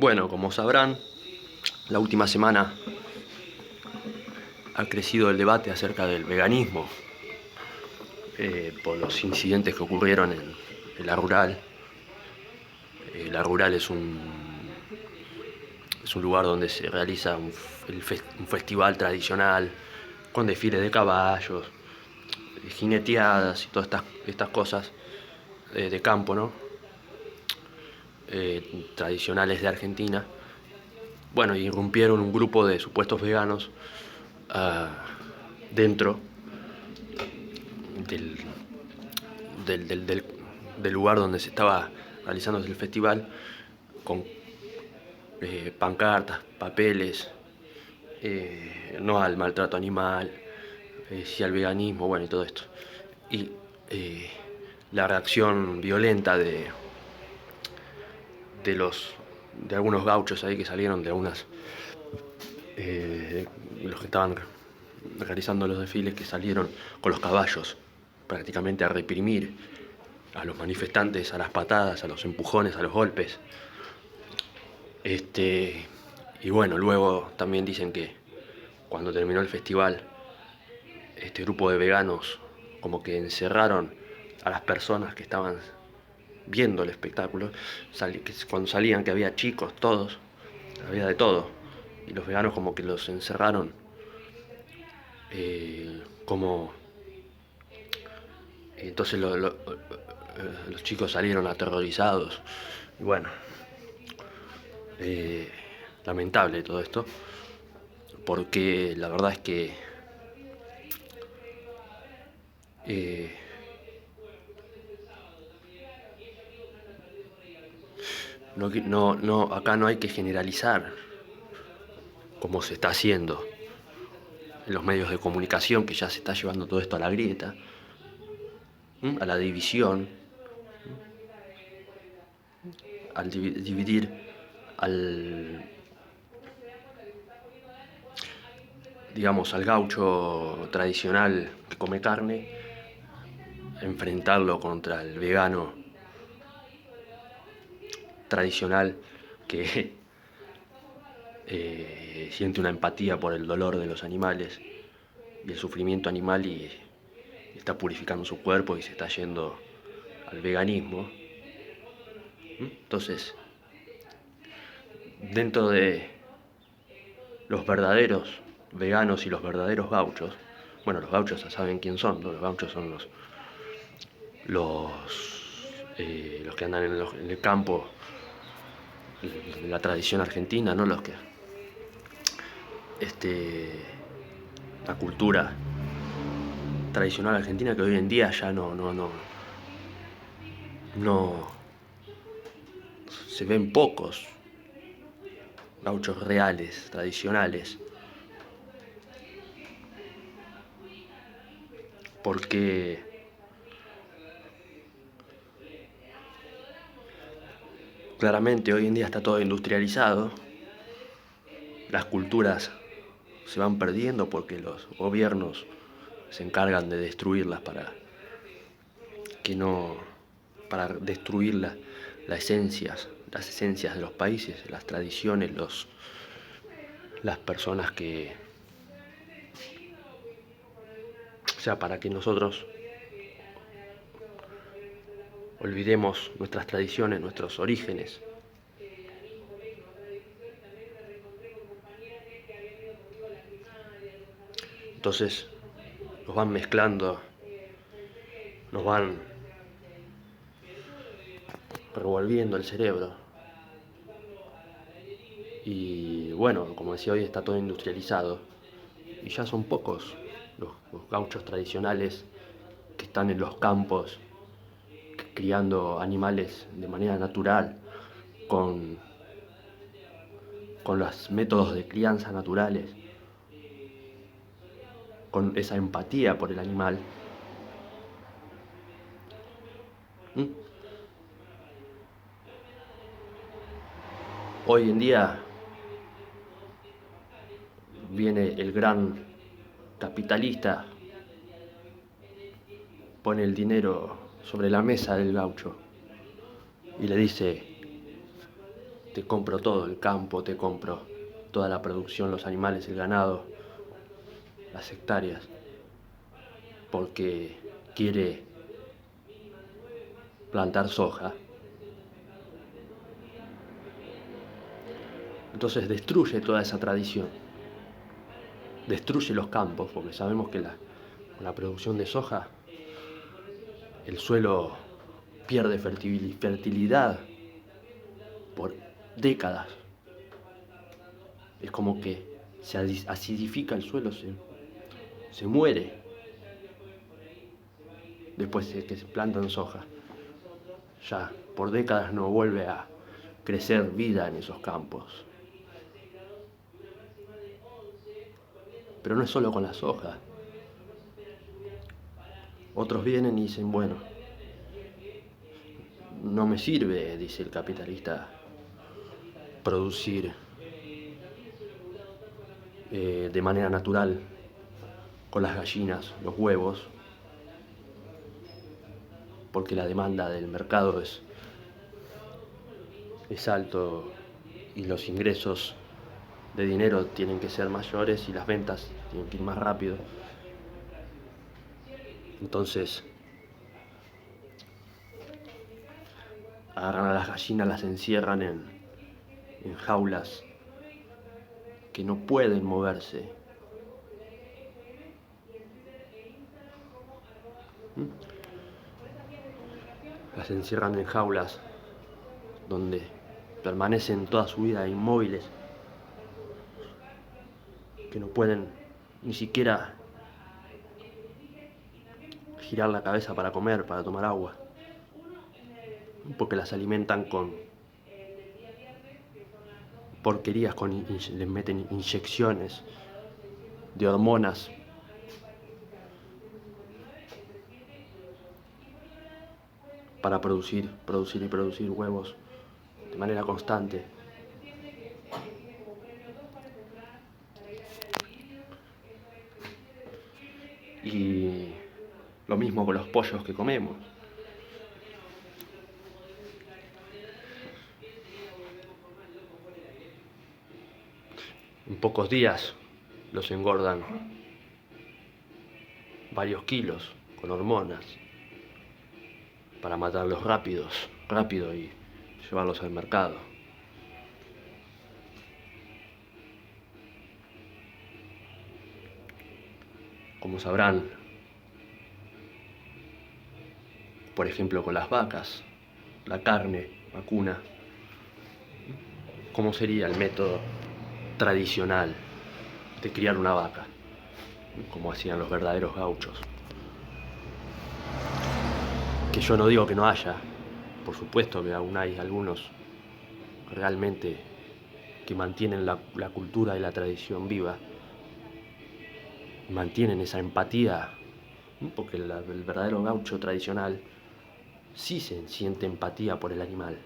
Bueno, como sabrán, la última semana ha crecido el debate acerca del veganismo por los incidentes que ocurrieron en La Rural. La Rural es un lugar donde se realiza un festival tradicional con desfiles de caballos, jineteadas y todas estas cosas de campo, ¿no? Tradicionales de Argentina. Bueno, irrumpieron un grupo de supuestos veganos dentro del, del, del, del, del lugar donde se estaba realizando el festival, con pancartas, papeles, no al maltrato animal, sí al veganismo, bueno, y todo esto. Y la reacción violenta de los de algunos gauchos ahí que salieron de algunas los que estaban realizando los desfiles, que salieron con los caballos prácticamente a reprimir a los manifestantes, a las patadas, a los empujones, a los golpes. Y bueno, luego también dicen que cuando terminó el festival, este grupo de veganos como que encerraron a las personas que estaban viendo el espectáculo. Cuando salían, que había chicos, todos, había de todo, y los veganos como que los encerraron, como entonces los chicos salieron aterrorizados. Y bueno, lamentable todo esto, porque la verdad es que eh, acá no hay que generalizar como se está haciendo en los medios de comunicación, que ya se está llevando todo esto a la grieta, a la división, al dividir al, digamos, al gaucho tradicional que come carne, enfrentarlo contra el vegano tradicional que siente una empatía por el dolor de los animales y el sufrimiento animal, y está purificando su cuerpo y se está yendo al veganismo. Entonces, dentro de los verdaderos veganos y los verdaderos gauchos, bueno, los gauchos ya saben quién son, ¿no? Los gauchos son los que andan en el campo, la tradición argentina, ¿no? Los que la cultura tradicional argentina, que hoy en día ya no se ven pocos gauchos reales, tradicionales, porque claramente hoy en día está todo industrializado, las culturas se van perdiendo porque los gobiernos se encargan de destruirlas para destruir las esencias de los países, las tradiciones, las personas que, o sea, para que nosotros olvidemos nuestras tradiciones, nuestros orígenes. Entonces nos van mezclando, nos van revolviendo el cerebro. Y bueno, como decía, hoy está todo industrializado y ya son pocos los gauchos tradicionales que están en los campos criando animales de manera natural, con, con los métodos de crianza naturales, con esa empatía por el animal. Hoy en día viene el gran capitalista, pone el dinero sobre la mesa del gaucho y le dice: te compro todo, el campo, te compro toda la producción, los animales, el ganado, las hectáreas, porque quiere plantar soja. Entonces destruye toda esa tradición, destruye los campos, porque sabemos que con la producción de soja el suelo pierde fertilidad por décadas. Es como que se acidifica el suelo, se muere después de que se plantan soja. Ya por décadas no vuelve a crecer vida en esos campos. Pero no es solo con la soja. Otros vienen y dicen, bueno, no me sirve, dice el capitalista, producir de manera natural con las gallinas, los huevos, porque la demanda del mercado es alto y los ingresos de dinero tienen que ser mayores y las ventas tienen que ir más rápido. Entonces agarran a las gallinas, las encierran en jaulas que no pueden moverse. Las encierran en jaulas donde permanecen toda su vida inmóviles, que no pueden ni siquiera girar la cabeza para comer, para tomar agua, porque las alimentan con porquerías, les meten inyecciones de hormonas para producir huevos de manera constante. Y lo mismo con los pollos que comemos. En pocos días los engordan varios kilos con hormonas para matarlos rápido y llevarlos al mercado. Como sabrán, por ejemplo con las vacas, la carne vacuna, ¿cómo sería el método tradicional de criar una vaca? Como hacían los verdaderos gauchos. Que yo no digo que no haya, por supuesto que aún hay algunos realmente que mantienen la cultura y la tradición viva, mantienen esa empatía, porque el verdadero gaucho tradicional sí se siente empatía por el animal.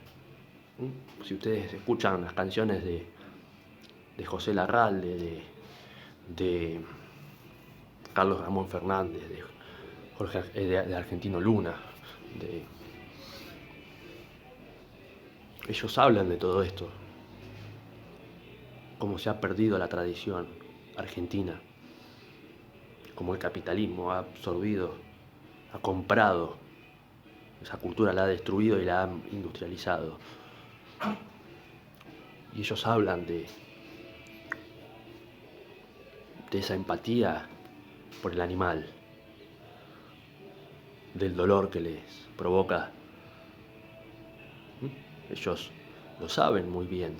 Si ustedes escuchan las canciones de José Larralde, de Carlos Ramón Fernández, de Argentino Luna, ellos hablan de todo esto, cómo se ha perdido la tradición argentina, cómo el capitalismo ha absorbido, ha comprado esa cultura, la ha destruido y la ha industrializado. Y ellos hablan de esa empatía por el animal, del dolor que les provoca. Ellos lo saben muy bien.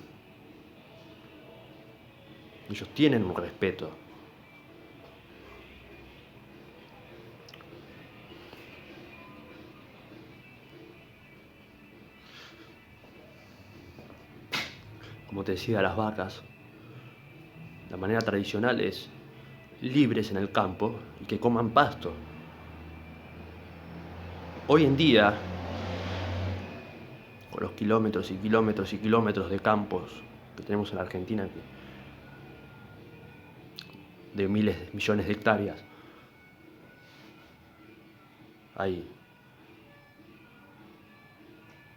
Ellos tienen un respeto. Como te decía, las vacas, la manera tradicional es libres en el campo y que coman pasto. Hoy en día, con los kilómetros y kilómetros y kilómetros de campos que tenemos en la Argentina, de millones de hectáreas, hay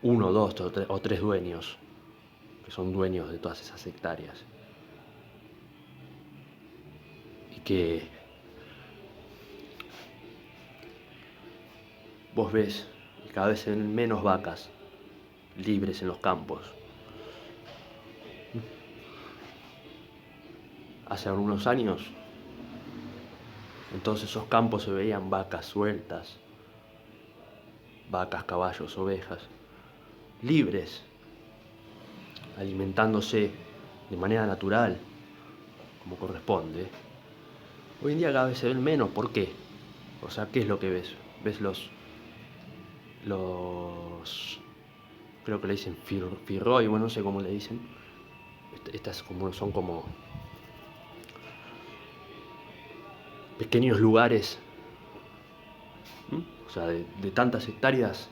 uno, dos o tres dueños que son dueños de todas esas hectáreas. Y que vos ves que cada vez se ven menos vacas libres en los campos. Hace algunos años, en todos esos campos se veían vacas sueltas, vacas, caballos, ovejas, libres, alimentándose de manera natural, como corresponde. Hoy en día cada vez se ven menos. ¿Por qué? O sea, ¿qué es lo que ves? Ves los creo que le dicen firroy, bueno, no sé cómo le dicen. Estas son como pequeños lugares, ¿m? O sea, de tantas hectáreas,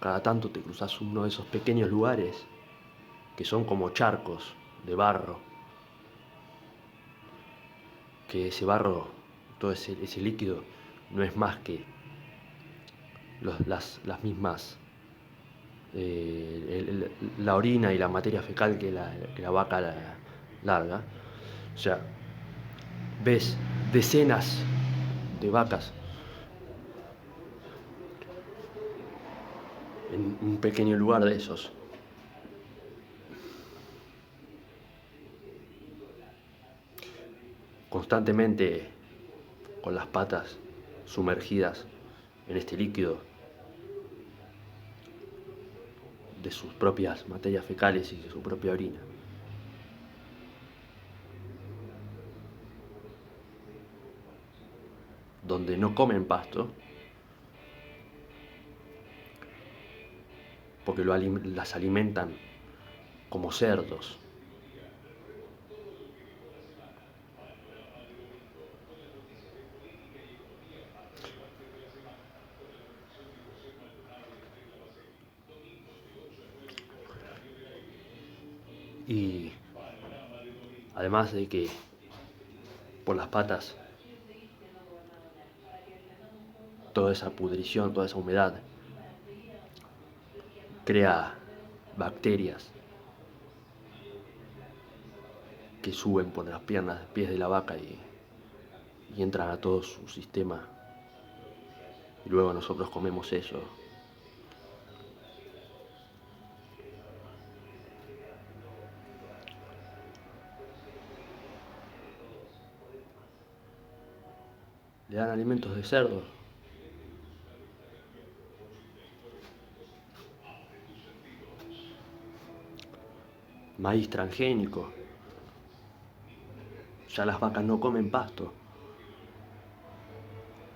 cada tanto te cruzas uno de esos pequeños lugares que son como charcos de barro, que ese barro, todo ese líquido, no es más que las mismas, la orina y la materia fecal que la vaca larga. O sea, ves decenas de vacas en un pequeño lugar de esos. Constantemente con las patas sumergidas en este líquido de sus propias materias fecales y de su propia orina. Donde no comen pasto, porque las alimentan como cerdos. Y además de que por las patas, toda esa pudrición, toda esa humedad, crea bacterias que suben por las piernas, pies de la vaca y entran a todo su sistema. Y luego nosotros comemos eso. Le dan alimentos de cerdo. Maíz transgénico. Ya las vacas no comen pasto.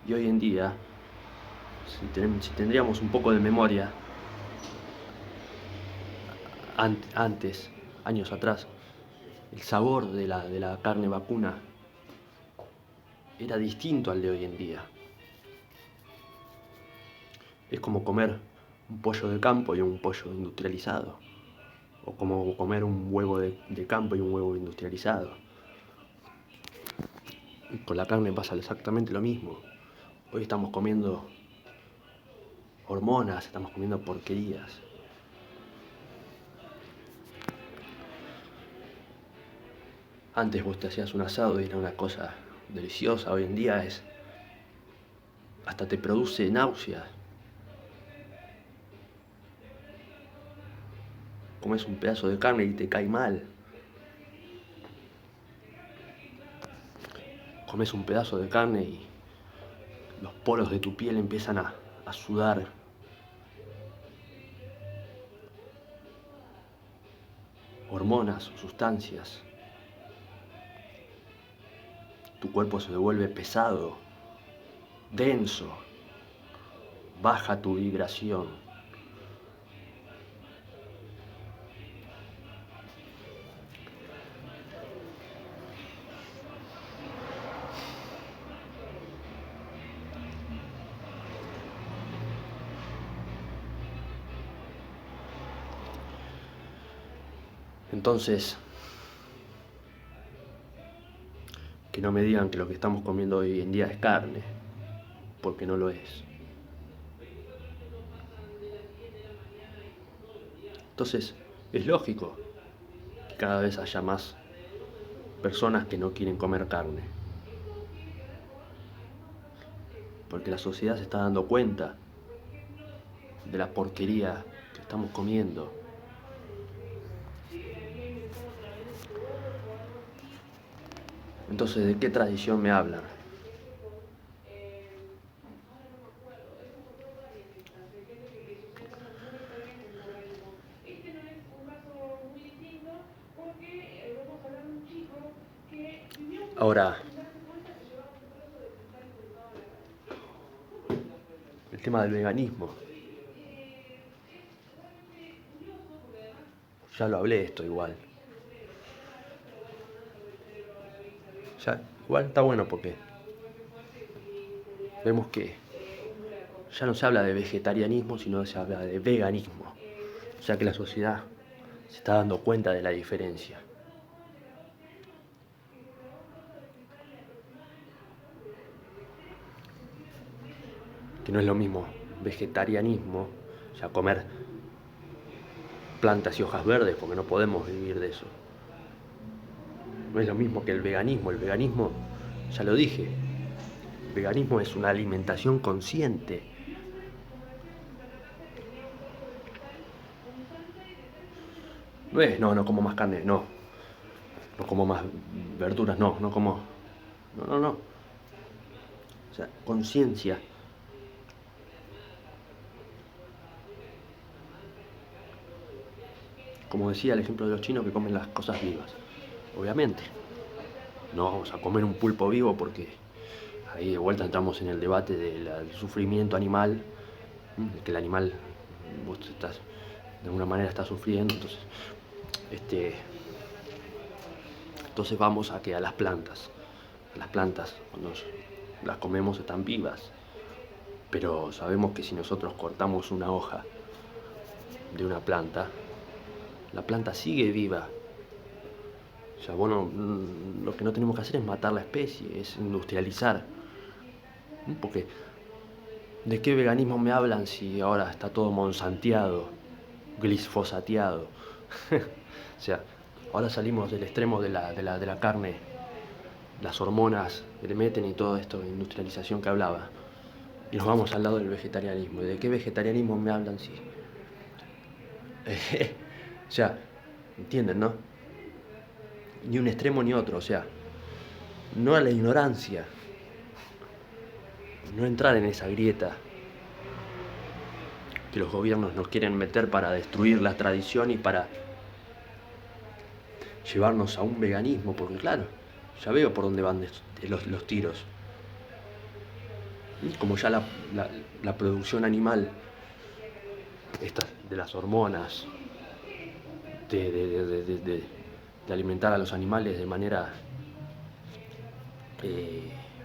Y hoy en día, si tendríamos un poco de memoria, antes, años atrás, el sabor de la carne vacuna era distinto al de hoy en día. Es como comer un pollo de campo y un pollo industrializado. O como comer un huevo de campo y un huevo industrializado. Y con la carne pasa exactamente lo mismo. Hoy estamos comiendo hormonas, estamos comiendo porquerías. Antes vos te hacías un asado y era una cosa deliciosa. Hoy en día hasta te produce náuseas. Comes un pedazo de carne y te cae mal. Comes un pedazo de carne y los poros de tu piel empiezan a sudar. Hormonas, sustancias. Tu cuerpo se vuelve pesado, denso, baja tu vibración. Entonces, que no me digan que lo que estamos comiendo hoy en día es carne, porque no lo es. Entonces, es lógico cada vez haya más personas que no quieren comer carne. Porque la sociedad se está dando cuenta de la porquería que estamos comiendo. Entonces, ¿de qué tradición me hablan? Ahora, el tema del veganismo. Ya lo hablé esto igual. Ya, igual está bueno porque vemos que ya no se habla de vegetarianismo, sino se habla de veganismo. O sea que la sociedad se está dando cuenta de la diferencia. Que no es lo mismo vegetarianismo, o sea, comer plantas y hojas verdes, porque no podemos vivir de eso. No es lo mismo que el veganismo. El veganismo, ya lo dije, el veganismo es una alimentación consciente. No es, no como más carne, no. No como más verduras, no como... No. O sea, conciencia. Como decía el ejemplo de los chinos que comen las cosas vivas. Obviamente, no vamos a comer un pulpo vivo porque ahí de vuelta entramos en el debate del sufrimiento animal, que el animal, vos estás, de alguna manera está sufriendo, entonces vamos a que a las plantas. Las plantas, cuando las comemos, están vivas, pero sabemos que si nosotros cortamos una hoja de una planta, la planta sigue viva. O sea, bueno, lo que no tenemos que hacer es matar la especie, es industrializar. Porque, ¿de qué veganismo me hablan si ahora está todo monsanteado, glifosateado? O sea, ahora salimos del extremo de la carne, las hormonas que le meten y todo esto de industrialización que hablaba. Y nos vamos al lado del vegetarianismo. ¿Y de qué vegetarianismo me hablan si? O sea, ¿entienden, no? Ni un extremo ni otro, o sea, no a la ignorancia, no entrar en esa grieta que los gobiernos nos quieren meter para destruir la tradición y para llevarnos a un veganismo, porque claro, ya veo por dónde van los tiros. Como ya la producción animal, de las hormonas, de alimentar a los animales de manera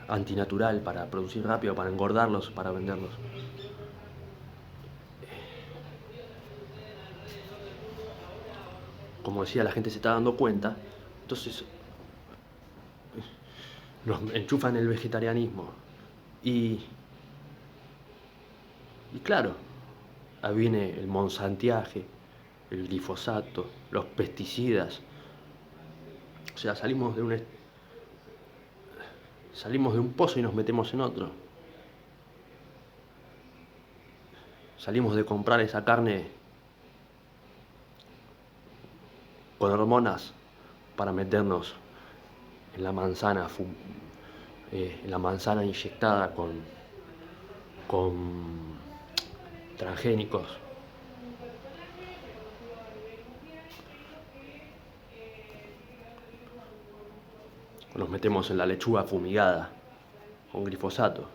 antinatural para producir rápido, para engordarlos, para venderlos. Como decía, la gente se está dando cuenta, entonces nos enchufan el vegetarianismo. Y claro, ahí viene el monsanteaje, el glifosato, los pesticidas. O sea, salimos de un pozo y nos metemos en otro. Salimos de comprar esa carne con hormonas para meternos en la manzana, inyectada con transgénicos. Nos metemos en la lechuga fumigada con glifosato.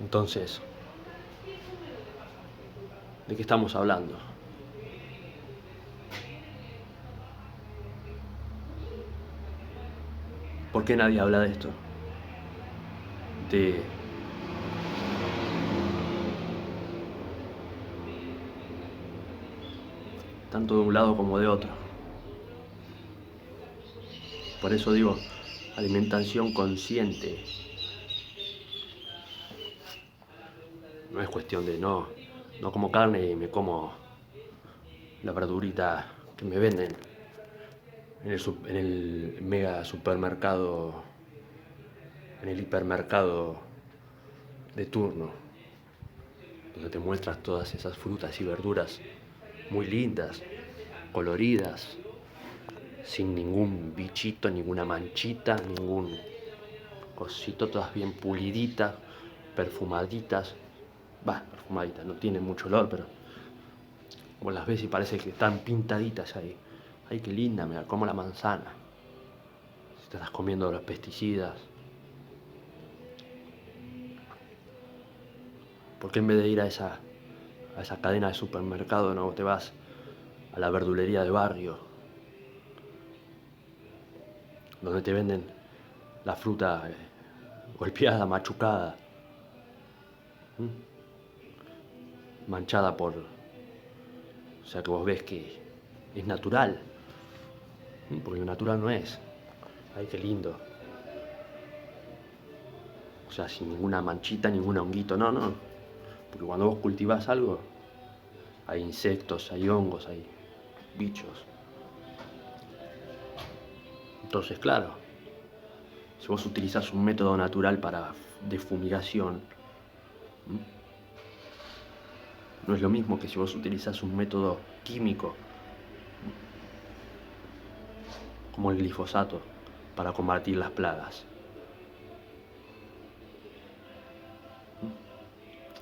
Entonces, ¿de qué estamos hablando? ¿Por qué nadie habla de esto? Tanto de un lado como de otro. Por eso digo, alimentación consciente. No es cuestión de no como carne y me como la verdurita que me venden en el mega supermercado, en el hipermercado de turno, donde te muestras todas esas frutas y verduras muy lindas, coloridas, sin ningún bichito, ninguna manchita, ningún cosito, todas bien puliditas, perfumaditas. Perfumaditas, no tienen mucho olor, pero vos las ves y parece que están pintaditas ahí. Ay, qué linda, me la como la manzana. Si te estás comiendo los pesticidas. ¿Por qué en vez de ir a esa cadena de supermercado no te vas a la verdulería del barrio? Donde te venden la fruta golpeada, machucada, manchada por... O sea que vos ves que es natural, porque lo natural no es. Ay, qué lindo. O sea, sin ninguna manchita, ningún honguito, no. Porque cuando vos cultivás algo, hay insectos, hay hongos, hay bichos. Entonces, claro, si vos utilizás un método natural de fumigación, no es lo mismo que si vos utilizás un método químico, como el glifosato, para combatir las plagas.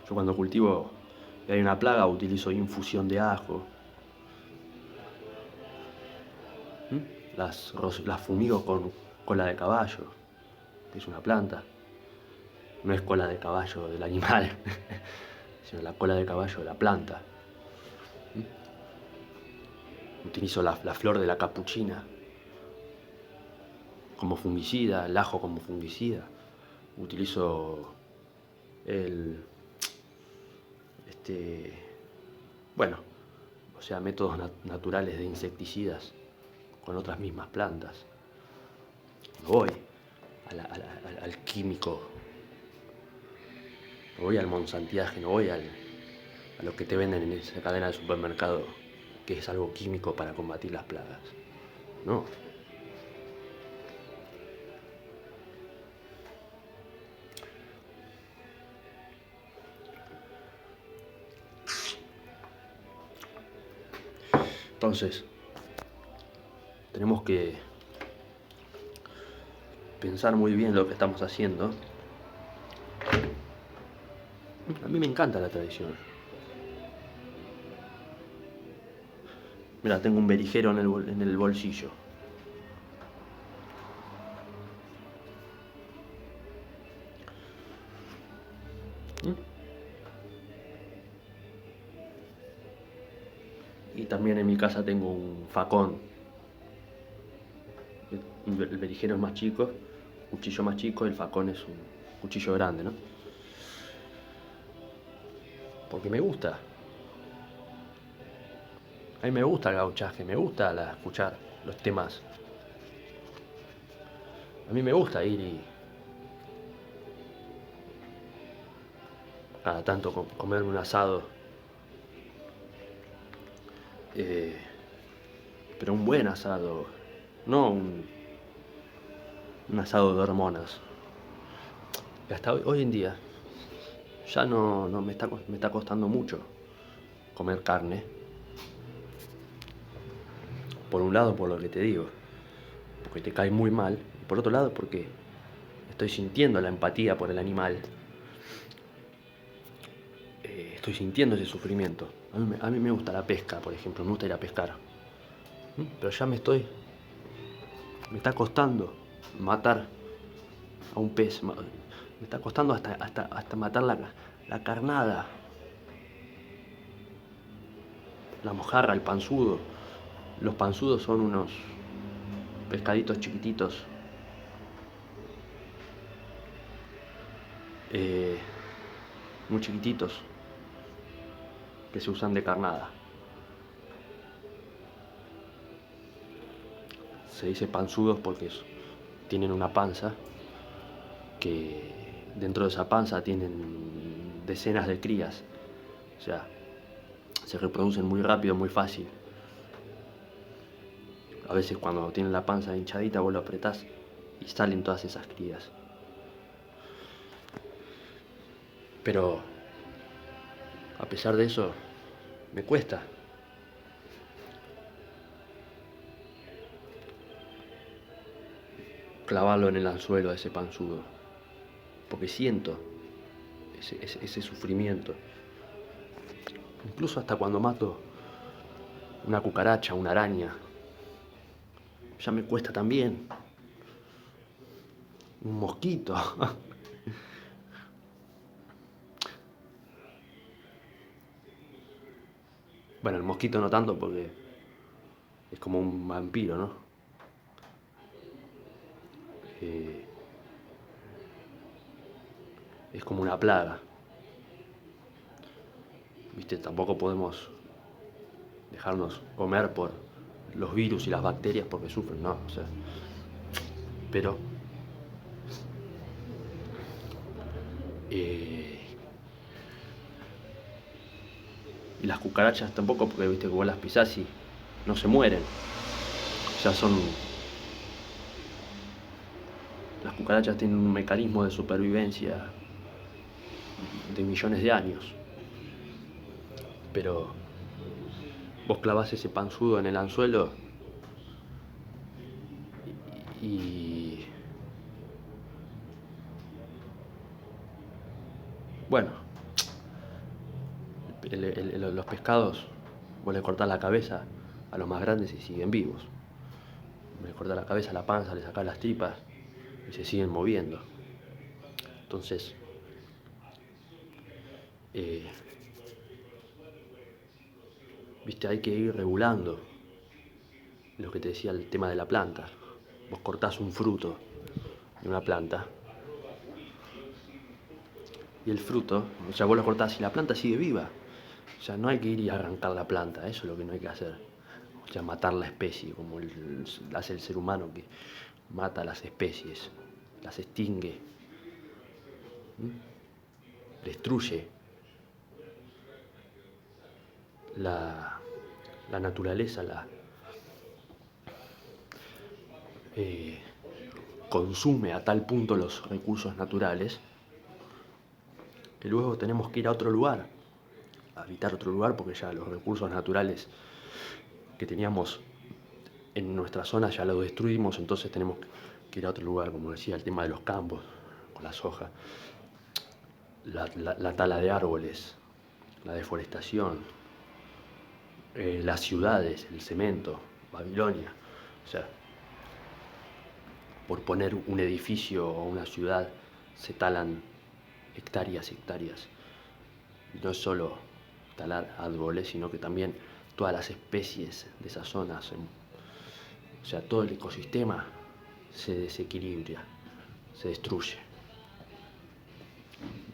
Yo cuando cultivo y hay una plaga utilizo infusión de ajo. Las fumigo con cola de caballo, que es una planta. No es cola de caballo del animal, sino la cola de caballo de la planta. Utilizo la flor de la capuchina como fungicida, el ajo como fungicida. Utilizo el... bueno, o sea, métodos naturales de insecticidas con otras mismas plantas. No voy al químico, no voy al monsantiaje, no voy a lo que te venden en esa cadena de supermercado, que es algo químico para combatir las plagas. No. Entonces, tenemos que pensar muy bien lo que estamos haciendo. A mí me encanta la tradición. Mira, tengo un berijero en el bolsillo. Y también en mi casa tengo un facón. El berijero es más chico, cuchillo más chico, el facón es un cuchillo grande, ¿no? Porque me gusta. A mí me gusta el gauchaje, me gusta escuchar los temas. A mí me gusta ir y cada tanto comerme un asado. Pero un buen asado, no un asado de hormonas. Y hasta hoy en día ya no me está costando mucho comer carne. Por un lado, por lo que te digo, porque te cae muy mal. Y por otro lado, porque estoy sintiendo la empatía por el animal. Estoy sintiendo ese sufrimiento. A mí me gusta la pesca, por ejemplo, me gusta ir a pescar. Pero ya me está costando matar a un pez. Me está costando hasta matar la carnada. La mojarra, el panzudo. Los panzudos son unos pescaditos chiquititos. Muy chiquititos. Que se usan de carnada. Se dice panzudos porque tienen una panza que dentro de esa panza tienen decenas de crías. O sea, se reproducen muy rápido, muy fácil. A veces cuando tienen la panza hinchadita vos lo apretás y salen todas esas crías. Pero a pesar de eso, me cuesta. Clavarlo en el anzuelo a ese panzudo. Porque siento ese sufrimiento. Incluso hasta cuando mato una cucaracha, una araña, ya me cuesta también. Un mosquito. Bueno, el mosquito no tanto porque es como un vampiro, ¿no? Eh, es como una plaga. ¿Viste? Tampoco podemos dejarnos comer por los virus y las bacterias porque sufren, ¿no? O sea, pero eh, y las cucarachas tampoco, porque viste que vos las pisás y no se mueren. O sea, las cucarachas tienen un mecanismo de supervivencia de millones de años. Pero vos clavás ese panzudo en el anzuelo y bueno, los pescados, vos le cortás la cabeza a los más grandes y siguen vivos. Le cortás la cabeza, la panza, le sacás las tripas y se siguen moviendo. Entonces, eh, viste, hay que ir regulando lo que te decía el tema de la planta. Vos cortás un fruto de una planta y el fruto, o sea, vos lo cortás y la planta sigue viva. O sea, no hay que ir y arrancar la planta, eso es lo que no hay que hacer. O sea, matar la especie, como hace el ser humano que mata las especies, las extingue, destruye la, la naturaleza, eh, consume a tal punto los recursos naturales que luego tenemos que ir a otro lugar, a habitar otro lugar porque ya los recursos naturales que teníamos en nuestra zona ya lo destruimos, entonces tenemos que ir a otro lugar, como decía, el tema de los campos, con la soja, la tala de árboles, la deforestación, las ciudades, el cemento, Babilonia. O sea, por poner un edificio o una ciudad se talan hectáreas y hectáreas. Y no es solo talar árboles, sino que también todas las especies de esas zonas, o sea, todo el ecosistema se desequilibra, se destruye.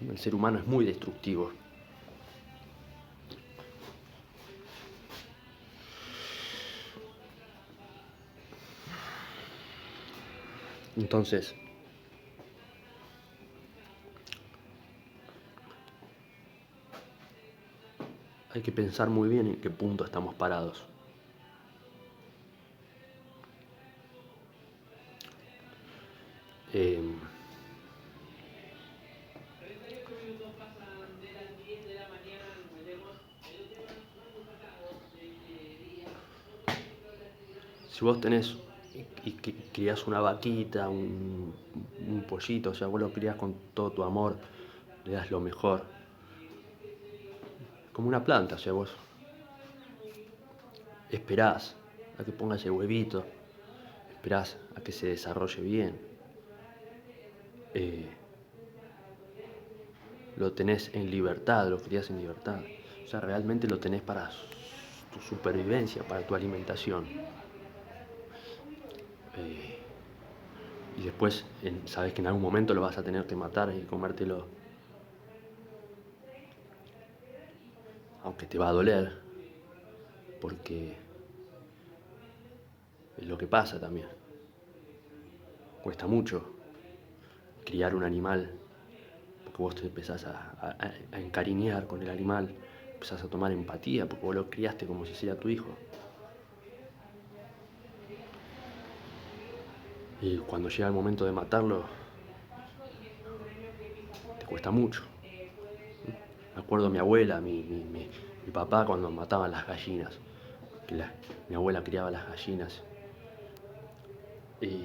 El ser humano es muy destructivo. Entonces, hay que pensar muy bien en qué punto estamos parados. Eh, si vos tenés y criás una vaquita, un pollito, o sea, vos lo criás con todo tu amor, le das lo mejor, como una planta, o sea, vos esperás a que ponga ese huevito, esperás a que se desarrolle bien, eh, lo tenés en libertad, lo criás en libertad, o sea, realmente lo tenés para tu supervivencia, para tu alimentación. Eh, y después sabes que en algún momento lo vas a tener que matar y comértelo, aunque te va a doler, porque es lo que pasa también. Cuesta mucho criar un animal porque vos te empezás a encariñar con el animal, empezás a tomar empatía, porque vos lo criaste como si fuera tu hijo. Y cuando llega el momento de matarlo, te cuesta mucho. Me acuerdo de mi abuela, mi papá cuando mataban las gallinas, que mi abuela criaba las gallinas y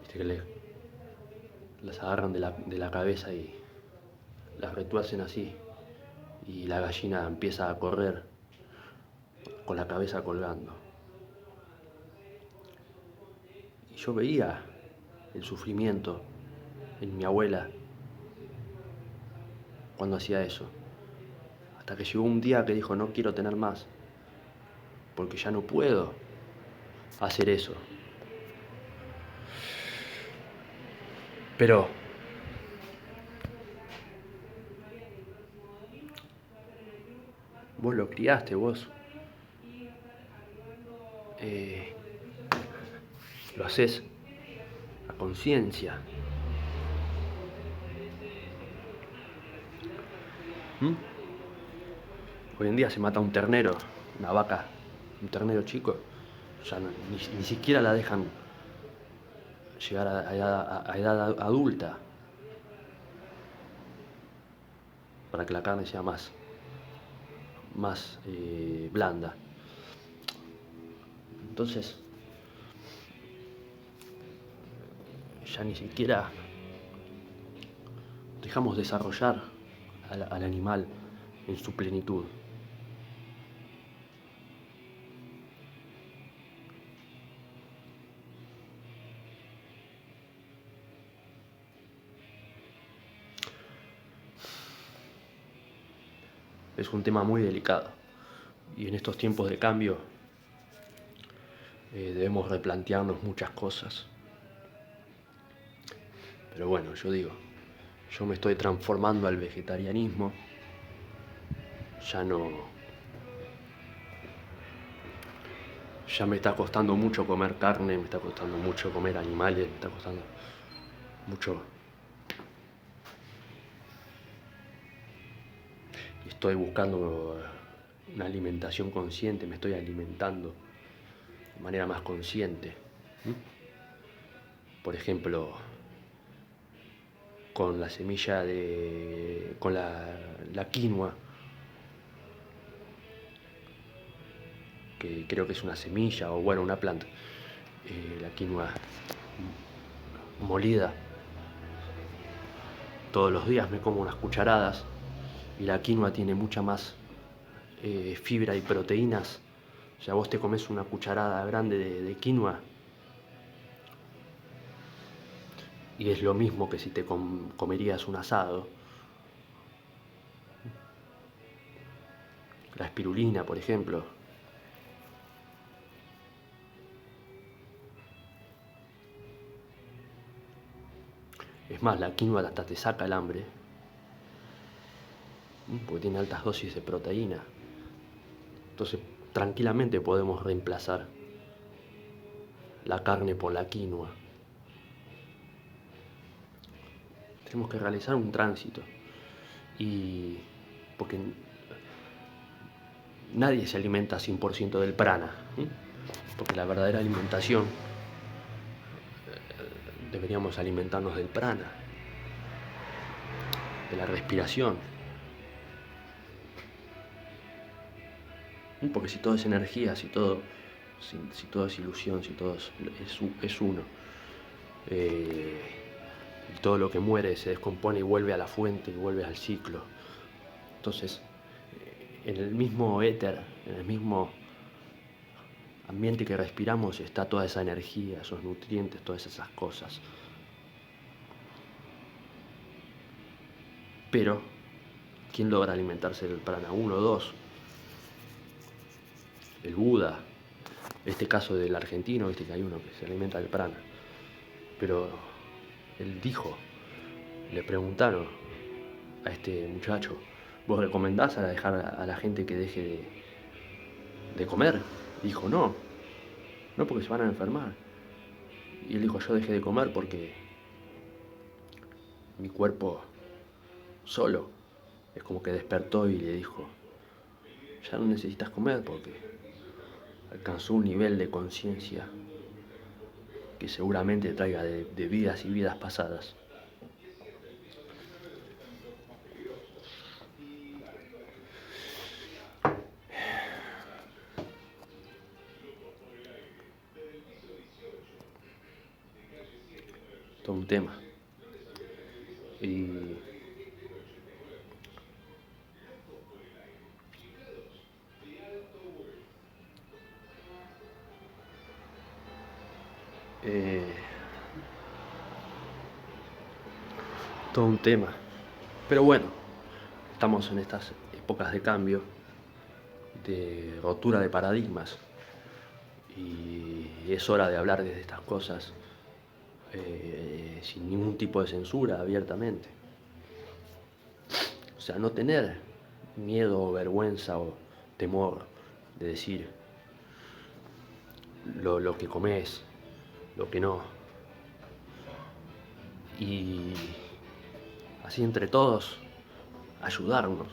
viste que las agarran de la cabeza y las retuercen así y la gallina empieza a correr con la cabeza colgando. Y yo veía el sufrimiento en mi abuela cuando hacía eso. Hasta que llegó un día que dijo, no quiero tener más, porque ya no puedo hacer eso. Pero vos lo criaste, vos lo haces a conciencia. ¿Mm? Hoy en día se mata un ternero, una vaca, un ternero chico, ya ni siquiera la dejan llegar a edad adulta para que la carne sea más blanda. Entonces, ya ni siquiera dejamos desarrollar al animal en su plenitud. Es un tema muy delicado y en estos tiempos de cambio debemos replantearnos muchas cosas. Pero bueno, yo digo, yo me estoy transformando al vegetarianismo, ya me está costando mucho comer carne, me está costando mucho comer animales, me está costando mucho. Estoy buscando una alimentación consciente, me estoy alimentando de manera más consciente. Por ejemplo, con la semilla con la quinoa, que creo que es una semilla o bueno, una planta, la quinoa molida. Todos los días me como unas cucharadas y la quinoa tiene mucha más fibra y proteínas. O sea, vos te comes una cucharada grande de quinoa y es lo mismo que si te comerías un asado. La espirulina, por ejemplo. Es más, la quinoa hasta te saca el hambre, porque tiene altas dosis de proteína. Entonces, tranquilamente podemos reemplazar la carne por la quinoa. Tenemos que realizar un tránsito. Y porque nadie se alimenta 100% del prana, porque la verdadera alimentación deberíamos alimentarnos del prana, de la respiración. Porque si todo es energía, si todo es ilusión, si todo es uno, y todo lo que muere se descompone y vuelve a la fuente y vuelve al ciclo. Entonces, en el mismo éter, en el mismo ambiente que respiramos está toda esa energía, esos nutrientes, todas esas cosas. Pero, ¿quién logra alimentarse del prana? Uno o dos. El Buda, este caso del argentino, viste que hay uno que se alimenta del prana. Pero él dijo, le preguntaron a este muchacho, ¿vos recomendás a dejar a la gente que deje de comer? Y dijo, no porque se van a enfermar. Y él dijo, yo dejé de comer porque mi cuerpo solo. Es como que despertó y le dijo, ya no necesitas comer porque alcanzó un nivel de conciencia que seguramente traiga de vidas y vidas pasadas. Todo un tema. Y eh, todo un tema. Pero bueno, estamos en estas épocas de cambio, de rotura de paradigmas, y es hora de hablar de estas cosas sin ningún tipo de censura, abiertamente. O sea, no tener miedo, vergüenza o temor de decir lo que comes, lo que no. Y así entre todos ayudarnos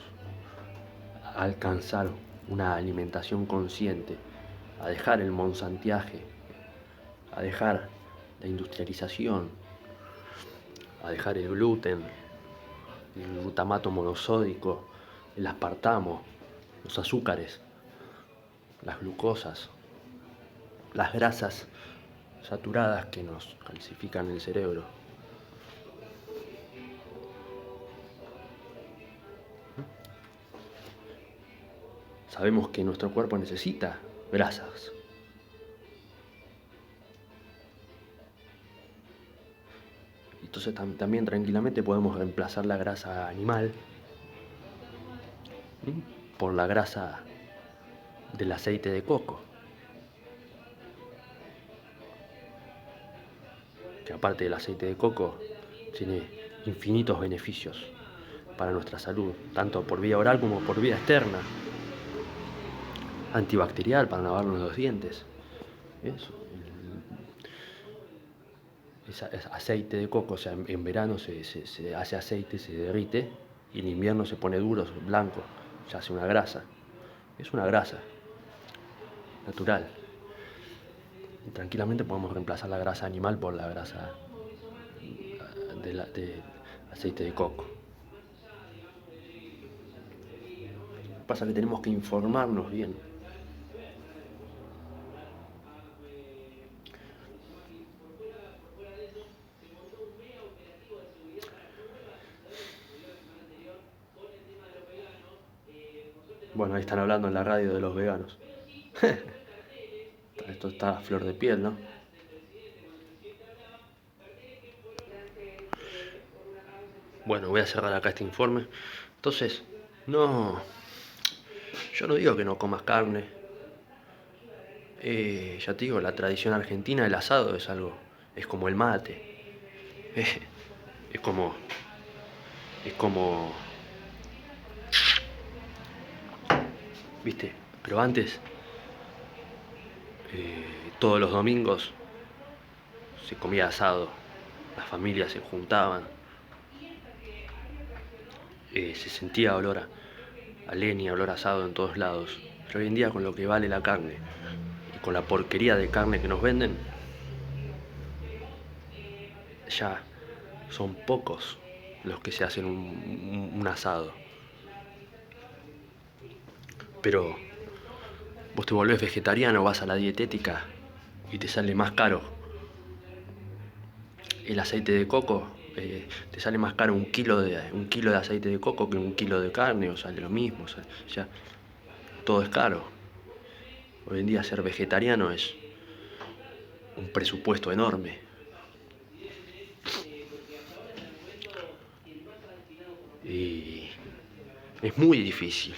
a alcanzar una alimentación consciente, a dejar el monsantiaje, a dejar la industrialización, a dejar el gluten, el glutamato monosódico, el aspartamo, los azúcares, las glucosas, las grasas saturadas que nos calcifican el cerebro. Sabemos que nuestro cuerpo necesita grasas. Entonces también tranquilamente podemos reemplazar la grasa animal por la grasa del aceite de coco, que aparte del aceite de coco tiene infinitos beneficios para nuestra salud, tanto por vía oral como por vía externa. Antibacterial para lavarnos los dientes. Eso. Es aceite de coco, o sea, en verano se hace aceite, se derrite, y en invierno se pone duro, blanco, se hace una grasa. Es una grasa natural. Y tranquilamente podemos reemplazar la grasa animal por la grasa de aceite de coco. Lo que pasa es que tenemos que informarnos bien. Bueno, ahí están hablando en la radio de los veganos. Esto está a flor de piel, ¿no? Bueno, voy a cerrar acá este informe. Entonces, no, yo no digo que no comas carne. Ya te digo, la tradición argentina, el asado es algo, es como el mate. Es como, es como, ¿viste? Pero antes, todos los domingos se comía asado, las familias se juntaban, se sentía olor a leña, olor a asado en todos lados. Pero hoy en día, con lo que vale la carne y con la porquería de carne que nos venden, ya son pocos los que se hacen un asado. Pero vos te volvés vegetariano, vas a la dietética y te sale más caro el aceite de coco. Te sale más caro un kilo de aceite de coco que un kilo de carne, o sale lo mismo. O sea, ya todo es caro. Hoy en día ser vegetariano es un presupuesto enorme. Y es muy difícil.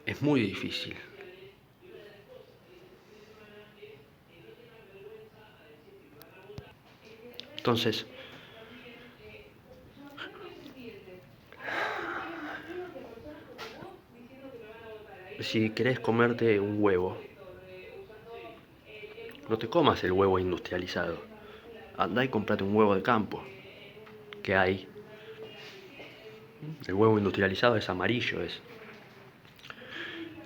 Es muy difícil. Entonces, si querés comerte un huevo, No te comas el huevo industrializado. Andá y comprate un huevo de campo. ¿Qué hay? El huevo industrializado es amarillo,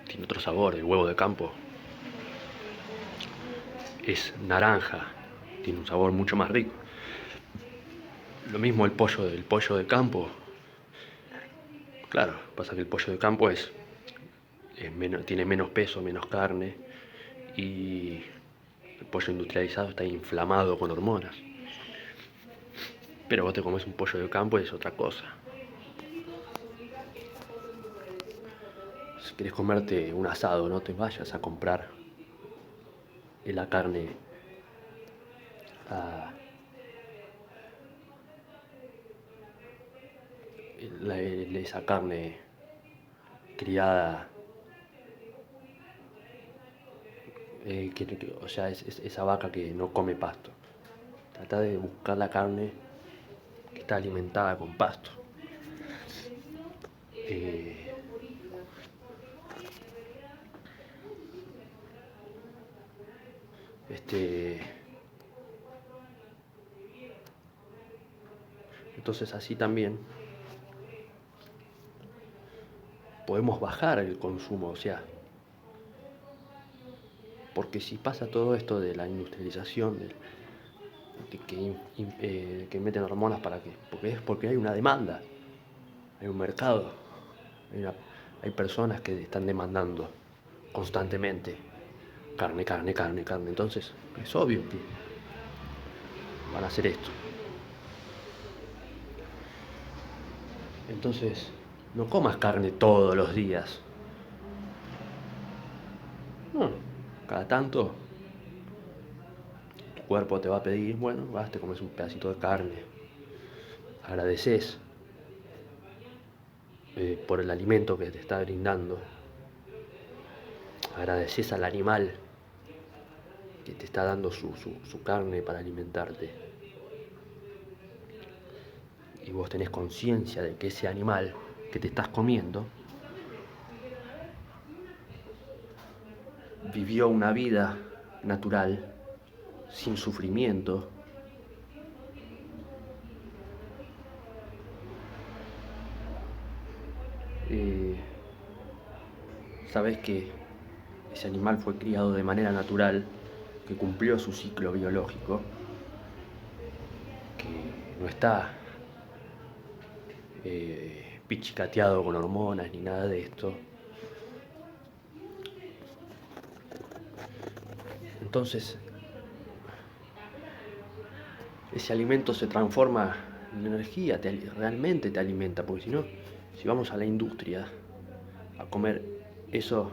tiene otro sabor. El huevo de campo es naranja, tiene un sabor mucho más rico. Lo mismo el pollo de campo. Claro, pasa que el pollo de campo tiene menos peso, menos carne, y el pollo industrializado está inflamado con hormonas. Pero vos te comes un pollo de campo y es otra cosa. Si querés comerte un asado, no te vayas a comprar la carne a esa carne criada, o sea, esa vaca que no come pasto. Trata de buscar la carne que está alimentada con pasto. Eh, este, entonces así también podemos bajar el consumo, o sea, porque si pasa todo esto de la industrialización, que meten hormonas porque hay una demanda, hay un mercado, hay, una- hay personas que están demandando constantemente carne, carne, carne, carne. Entonces es obvio que van a hacer esto. Entonces no comas carne todos los días. No, cada tanto tu cuerpo te va a pedir, bueno, vas, te comes un pedacito de carne. Agradeces por el alimento que te está brindando. Agradeces al animal que te está dando su carne para alimentarte. Y vos tenés conciencia de que ese animal que te estás comiendo vivió una vida natural, sin sufrimiento. Eh, Sabés que ese animal fue criado de manera natural, que cumplió su ciclo biológico, que no está pichicateado con hormonas ni nada de esto. Entonces, ese alimento se transforma en energía, realmente te alimenta, porque si no, si vamos a la industria a comer eso,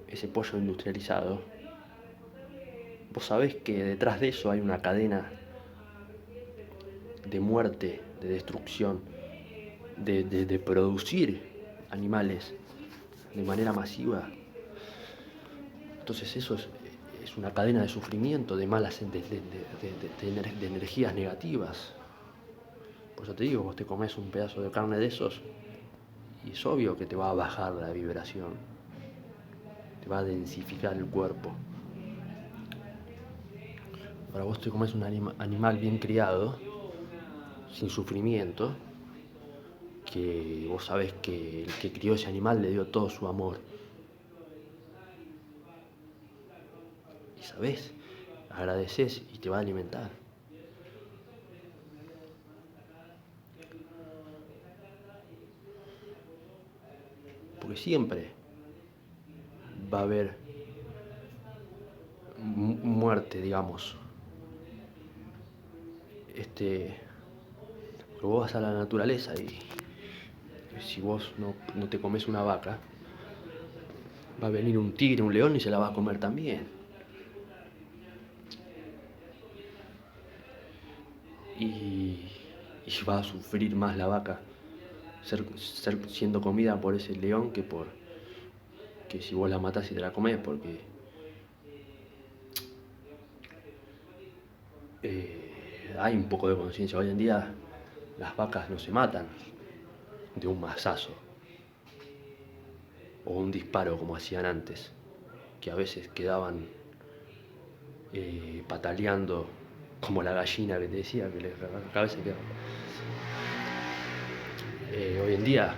ese pollo industrializado, vos sabés que detrás de eso hay una cadena de muerte, de destrucción, de producir animales de manera masiva. Entonces eso es una cadena de sufrimiento, de malas, de energías negativas. Por eso te digo, vos te comes un pedazo de carne de esos y es obvio que te va a bajar la vibración, te va a densificar el cuerpo. Ahora vos te comes un animal bien criado, sin sufrimiento, que vos sabés que el que crió ese animal le dio todo su amor. Y sabés, agradeces y te va a alimentar. Porque siempre va a haber muerte, digamos. Pero vos vas a la naturaleza y si vos no te comes una vaca, va a venir un tigre, un león y se la va a comer también. Y, y va a sufrir más la vaca siendo comida por ese león que si vos la matás y te la comés, porque hay un poco de conciencia. Hoy en día las vacas no se matan de un mazazo o un disparo como hacían antes, que a veces quedaban pataleando como la gallina que te decía, que la cabeza queda. Hoy en día,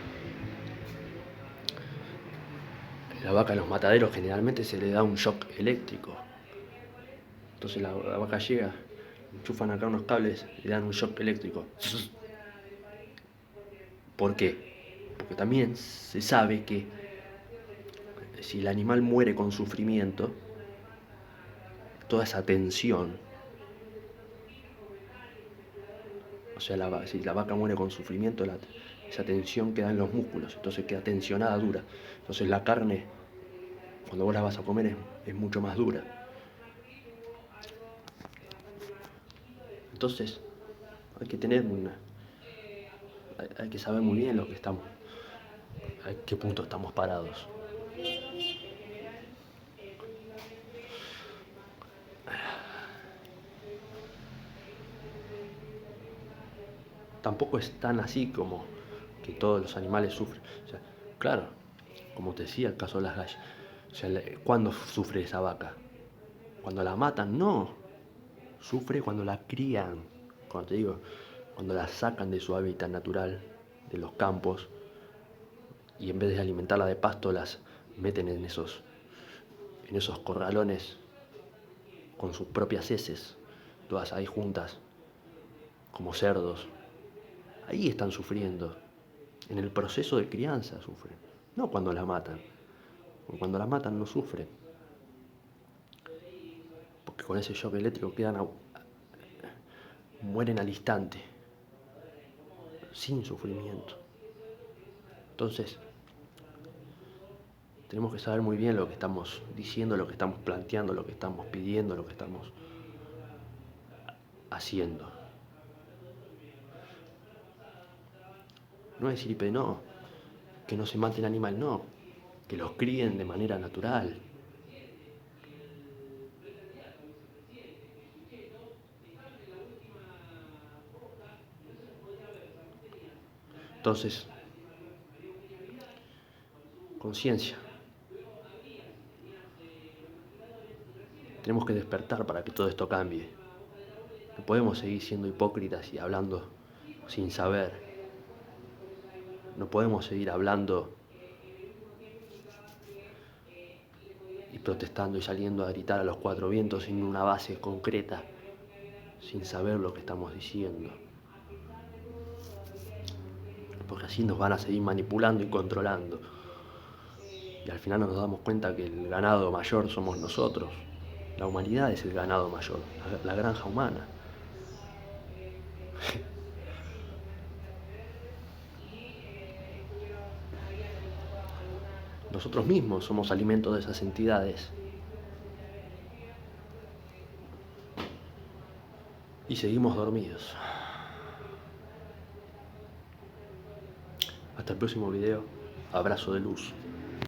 la vaca en los mataderos generalmente se le da un shock eléctrico. Entonces la vaca llega, enchufan acá unos cables, le dan un shock eléctrico. ¿Por qué? Porque también se sabe que si el animal muere con sufrimiento, toda esa tensión, o sea, si la vaca muere con sufrimiento, esa tensión queda en los músculos, entonces queda tensionada, dura. Entonces la carne, cuando vos la vas a comer, es mucho más dura. Entonces, hay que tener hay que saber muy bien lo que estamos, a qué punto estamos parados. Tampoco es tan así como que todos los animales sufren. O sea, claro, como te decía el caso de las gallinas. O sea, ¿cuándo sufre esa vaca? ¿Cuando la matan? No. Sufre cuando la crían. Cuando te digo, cuando la sacan de su hábitat natural, de los campos, y en vez de alimentarla de pasto, las meten en esos corralones con sus propias heces, todas ahí juntas, como cerdos. Ahí están sufriendo. En el proceso de crianza sufren. No cuando la matan. Porque cuando la matan no sufren. Porque con ese shock eléctrico mueren al instante. Sin sufrimiento. Entonces, tenemos que saber muy bien lo que estamos diciendo, lo que estamos planteando, lo que estamos pidiendo, lo que estamos haciendo. No es decir, no, que no se mate el animal, no, que los críen de manera natural. Entonces, conciencia. Tenemos que despertar para que todo esto cambie. No podemos seguir siendo hipócritas y hablando sin saber. No podemos seguir hablando y protestando y saliendo a gritar a los cuatro vientos sin una base concreta, sin saber lo que estamos diciendo. Porque así nos van a seguir manipulando y controlando. Y al final nos damos cuenta que el ganado mayor somos nosotros. La humanidad es el ganado mayor, la granja humana. Nosotros mismos somos alimento de esas entidades. Y seguimos dormidos. Hasta el próximo video. Abrazo de luz.